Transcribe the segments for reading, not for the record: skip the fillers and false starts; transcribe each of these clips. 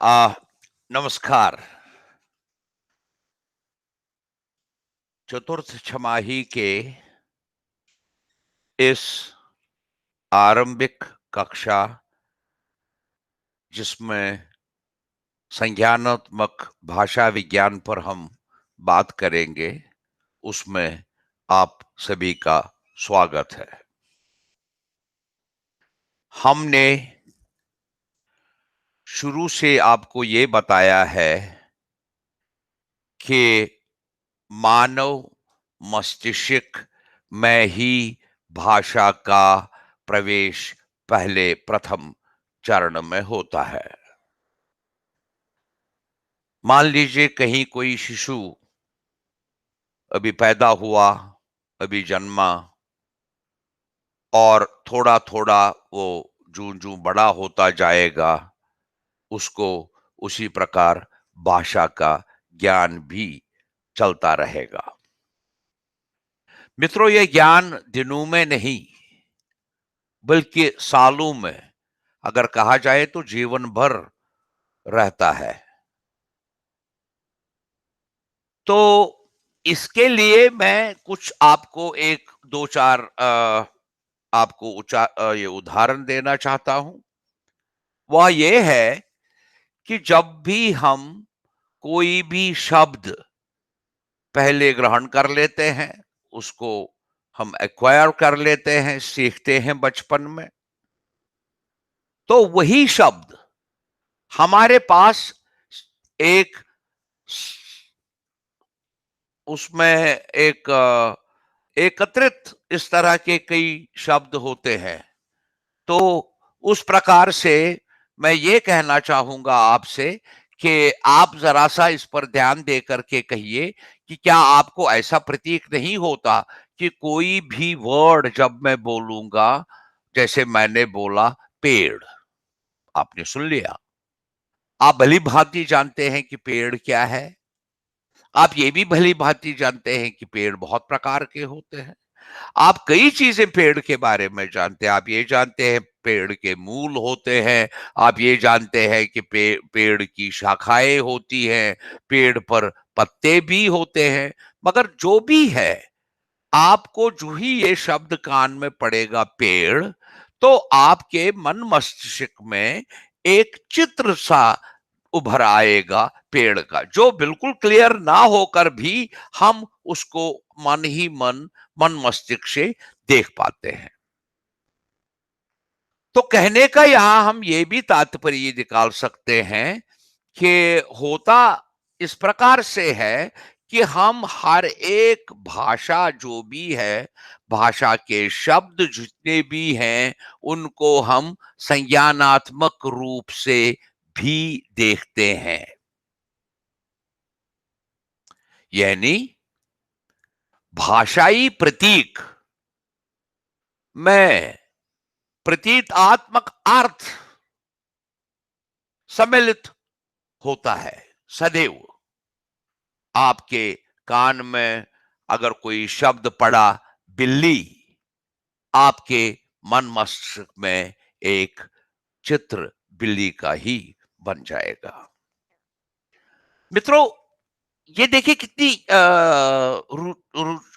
आ, नमस्कार। चतुर्थ छमाही के इस आरंभिक कक्षा जिसमें संज्ञानात्मक भाषा विज्ञान पर हम बात करेंगे, उसमें आप सभी का स्वागत है। हमने शुरू से आपको ये बताया है कि मानव मस्तिष्क में ही भाषा का प्रवेश पहले प्रथम चरण में होता है। मान लीजिए कहीं कोई शिशु अभी पैदा हुआ, अभी जन्मा, और थोड़ा थोड़ा वो जूं जूं बड़ा होता जाएगा, उसको उसी प्रकार भाषा का ज्ञान भी चलता रहेगा। मित्रों, यह ज्ञान दिनों में नहीं बल्कि सालों में, अगर कहा जाए तो जीवन भर रहता है। तो इसके लिए मैं कुछ आपको एक दो चार आपको ये उदाहरण देना चाहता हूं। वह ये है कि जब भी हम कोई भी शब्द पहले ग्रहण कर लेते हैं, उसको हम एक्वायर कर लेते हैं, सीखते हैं बचपन में, तो वही शब्द हमारे पास एक उसमें एक एकत्रित इस तरह के कई शब्द होते हैं। तो उस प्रकार से मैं ये कहना चाहूंगा आपसे कि आप जरा सा इस पर ध्यान दे करके कहिए कि क्या आपको ऐसा प्रतीक नहीं होता कि कोई भी वर्ड जब मैं बोलूंगा, जैसे मैंने बोला पेड़, आपने सुन लिया, आप भली भांति जानते हैं कि पेड़ क्या है। आप ये भी भली भांति जानते हैं कि पेड़ बहुत प्रकार के होते हैं। आप कई चीजें पेड़ के बारे में जानते हैं। आप ये जानते हैं पेड़ के मूल होते हैं, आप ये जानते हैं कि पेड़ की शाखाएं होती हैं, पेड़ पर पत्ते भी होते हैं। मगर जो भी है, आपको जो ही ये शब्द कान में पड़ेगा पेड़, तो आपके मन मस्तिष्क में एक चित्र सा उभर आएगा पेड़ का, जो बिल्कुल क्लियर ना होकर भी हम उसको मन ही मन मस्तिष्क से देख पाते हैं। तो कहने का यहां हम ये भी तात्पर्य निकाल सकते हैं कि होता इस प्रकार से है कि हम हर एक भाषा जो भी है, भाषा के शब्द जितने भी हैं, उनको हम संज्ञानात्मक रूप से भी देखते हैं। यानी भाषाई प्रतीक में प्रतीकात्मक अर्थ सम्मिलित होता है सदैव। आपके कान में अगर कोई शब्द पड़ा बिल्ली, आपके मन मस्तिष्क में एक चित्र बिल्ली का ही बन जाएगा। मित्रों, ये देखिए कितनी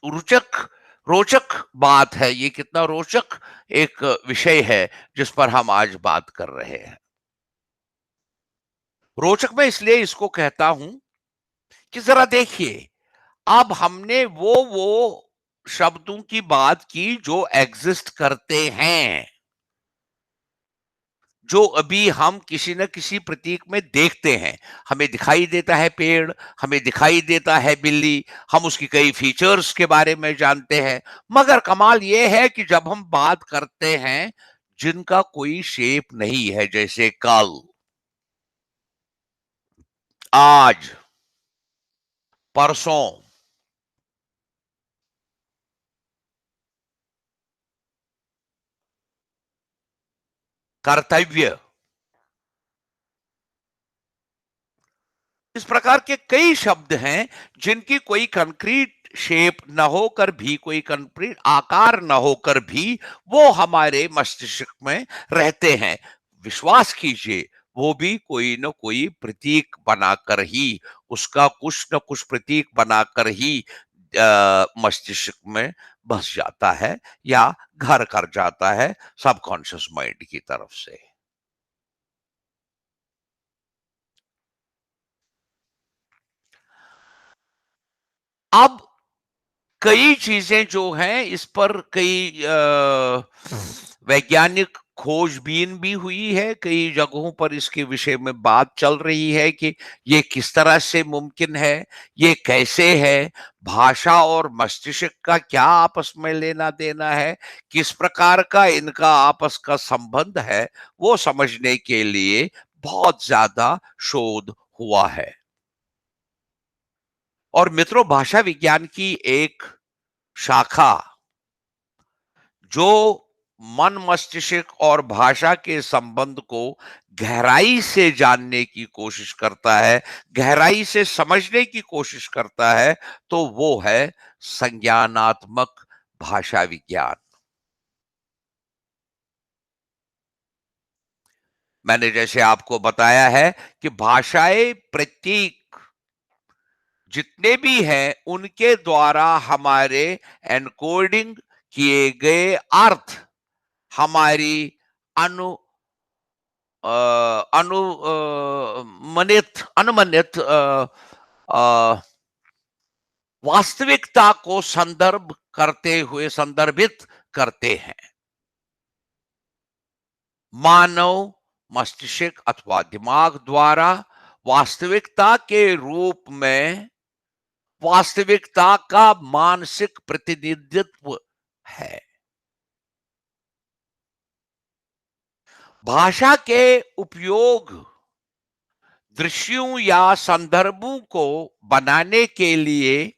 रुचक रोचक बात है, ये कितना रोचक एक विषय है जिस पर हम आज बात कर रहे हैं। रोचक मैं इसलिए इसको कहता हूं कि जरा देखिए, अब हमने वो शब्दों की बात की जो एग्जिस्ट करते हैं, जो अभी हम किसी न किसी प्रतीक में देखते हैं। हमें दिखाई देता है पेड़, हमें दिखाई देता है बिल्ली, हम उसकी कई फीचर्स के बारे में जानते हैं। मगर कमाल यह है कि जब हम बात करते हैं जिनका कोई शेप नहीं है, जैसे कल, आज, परसों, कर्तव्य, इस प्रकार के कई शब्द हैं जिनकी कोई कंक्रीट शेप न होकर भी, कोई कंक्रीट आकार न होकर भी वो हमारे मस्तिष्क में रहते हैं। विश्वास कीजिए, वो भी कोई न कोई प्रतीक बनाकर ही, उसका कुछ न कुछ प्रतीक बनाकर ही मस्तिष्क में बस जाता है या घर कर जाता है सबकॉन्शियस माइंड की तरफ से। अब कई चीजें जो हैं इस पर कई वैज्ञानिक खोजबीन भी हुई है, कई जगहों पर इसके विषय में बात चल रही है कि ये किस तरह से मुमकिन है, ये कैसे है, भाषा और मस्तिष्क का क्या आपस में लेना-देना है, किस प्रकार का इनका आपस का संबंध है, वो समझने के लिए बहुत ज़्यादा शोध हुआ है। और मित्रों, भाषा विज्ञान की एक शाखा जो मन मस्तिष्क और भाषा के संबंध को गहराई से जानने की कोशिश करता है, गहराई से समझने की कोशिश करता है, तो वो है संज्ञानात्मक भाषा विज्ञान। मैंने जैसे आपको बताया है कि भाषाएं प्रतीक जितने भी हैं उनके द्वारा हमारे एनकोडिंग किए गए अर्थ हमारी अनु अ, अनु मनित अनुमानित अ, वास्तविकता को संदर्भित करते हैं। मानव मस्तिष्क अथवा दिमाग द्वारा वास्तविकता के रूप में वास्तविकता का मानसिक प्रतिनिधित्व है। भाषा के उपयोग दृश्यों या संदर्भों को बनाने के लिए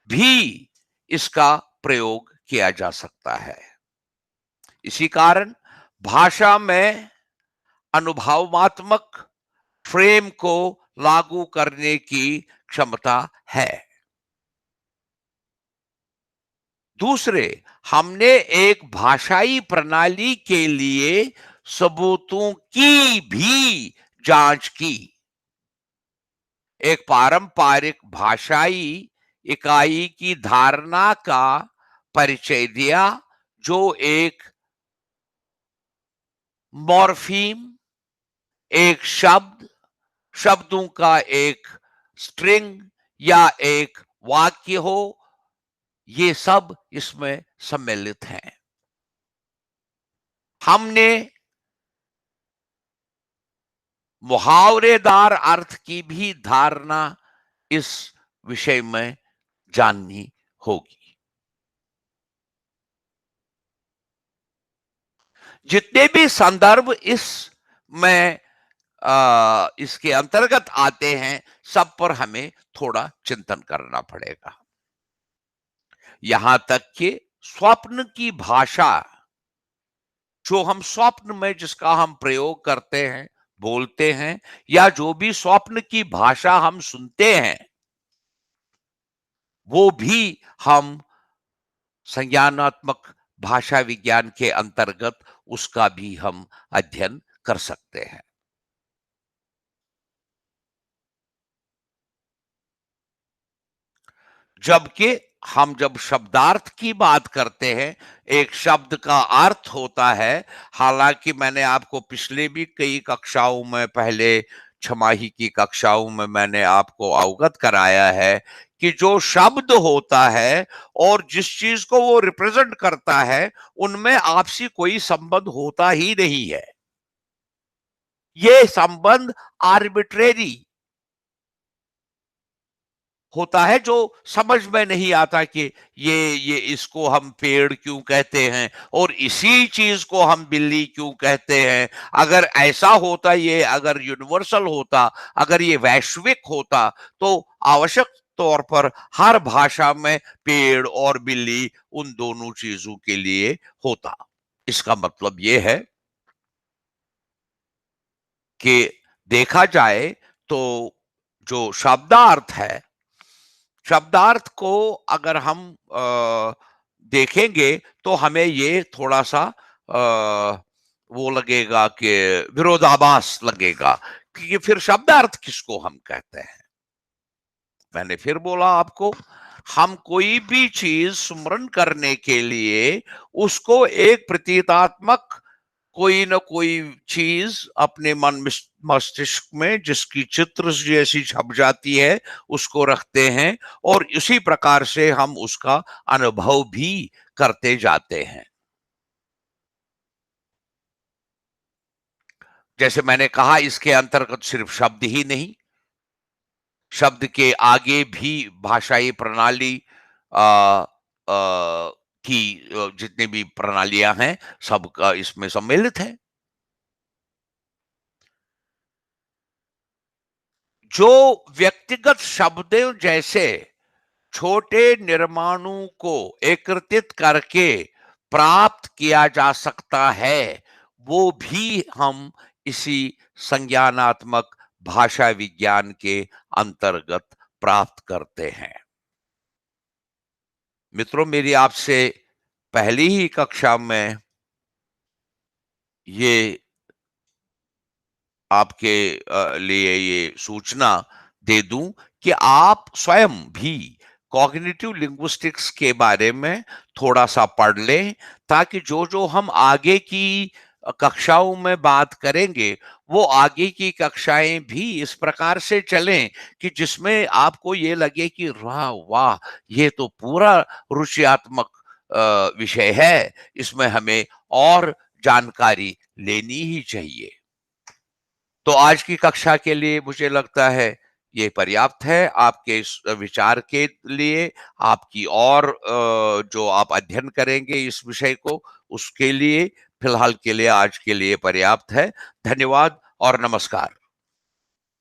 भी इसका प्रयोग किया जा सकता है। इसी कारण भाषा में अनुभवात्मक फ्रेम को लागू करने की क्षमता है। दूसरे, हमने एक भाषाई प्रणाली के लिए सबूतों की भी जांच की। एक पारंपरिक भाषाई इकाई की धारणा का परिचय दिया जो एक मॉर्फीम, एक शब्द, शब्दों का एक स्ट्रिंग या एक वाक्य हो, ये सब इसमें सम्मिलित हैं। हमने मुहावरेदार अर्थ की भी धारणा इस विषय में जाननी होगी। जितने भी संदर्भ इस में इसके अंतर्गत आते हैं, सब पर हमें थोड़ा चिंतन करना पड़ेगा। यहां तक कि स्वप्न की भाषा, जो हम स्वप्न में जिसका हम प्रयोग करते हैं, बोलते हैं, या जो भी स्वप्न की भाषा हम सुनते हैं, वो भी हम संज्ञानात्मक भाषा विज्ञान के अंतर्गत उसका भी हम अध्ययन कर सकते हैं। जबकि हम जब शब्दार्थ की बात करते हैं, एक शब्द का अर्थ होता है। हालांकि मैंने आपको पिछले भी कई कक्षाओं में, पहले छमाही की कक्षाओं में मैंने आपको अवगत कराया है कि जो शब्द होता है और जिस चीज को वो रिप्रेजेंट करता है, उनमें आपसी कोई संबंध होता ही नहीं है। ये संबंध आर्बिट्रेरी होता है, जो समझ में नहीं आता कि ये इसको हम पेड़ क्यों कहते हैं और इसी चीज को हम बिल्ली क्यों कहते हैं। अगर ऐसा होता, ये अगर यूनिवर्सल होता, अगर ये वैश्विक होता, तो आवश्यक तौर पर हर भाषा में पेड़ और बिल्ली उन दोनों चीजों के लिए होता। इसका मतलब ये है कि देखा जाए तो जो शब्दार्थ है, शब्दार्थ को अगर हम देखेंगे तो हमें ये थोड़ा सा वो लगेगा कि विरोधाभास लगेगा कि ये फिर शब्दार्थ किसको हम कहते हैं। मैंने फिर बोला आपको, हम कोई भी चीज स्मरण करने के लिए उसको एक प्रतीकात्मक कोई ना कोई चीज अपने मस्तिष्क में जिसकी चित्र जैसी छप जाती है उसको रखते हैं, और इसी प्रकार से हम उसका अनुभव भी करते जाते हैं। जैसे मैंने कहा, इसके अंतर्गत सिर्फ शब्द ही नहीं, शब्द के आगे भी भाषाई प्रणाली अ, की जितनी भी प्रणालियां हैं सब का इसमें सम्मिलित है। जो व्यक्तिगत शब्दों जैसे छोटे निर्माणों को एकत्रित करके प्राप्त किया जा सकता है, वो भी हम इसी संज्ञानात्मक भाषा विज्ञान के अंतर्गत प्राप्त करते हैं। मित्रों, मेरी आपसे पहली ही कक्षा में ये आपके लिए ये सूचना दे दूं कि आप स्वयं भी कॉग्निटिव लिंग्विस्टिक्स के बारे में थोड़ा सा पढ़ लें, ताकि जो जो हम आगे की कक्षाओं में बात करेंगे वो आगे की कक्षाएं भी इस प्रकार से चलें कि जिसमें आपको ये लगे कि वाह वाह, ये तो पूरा रुचियात्मक विषय है, इसमें हमें और जानकारी लेनी ही चाहिए। तो आज की कक्षा के लिए मुझे लगता है ये पर्याप्त है आपके इस विचार के लिए, आपकी और जो आप अध्ययन करेंगे इस विषय को, उसके लिए फिलहाल के लिए आज के लिए पर्याप्त है। धन्यवाद और नमस्कार।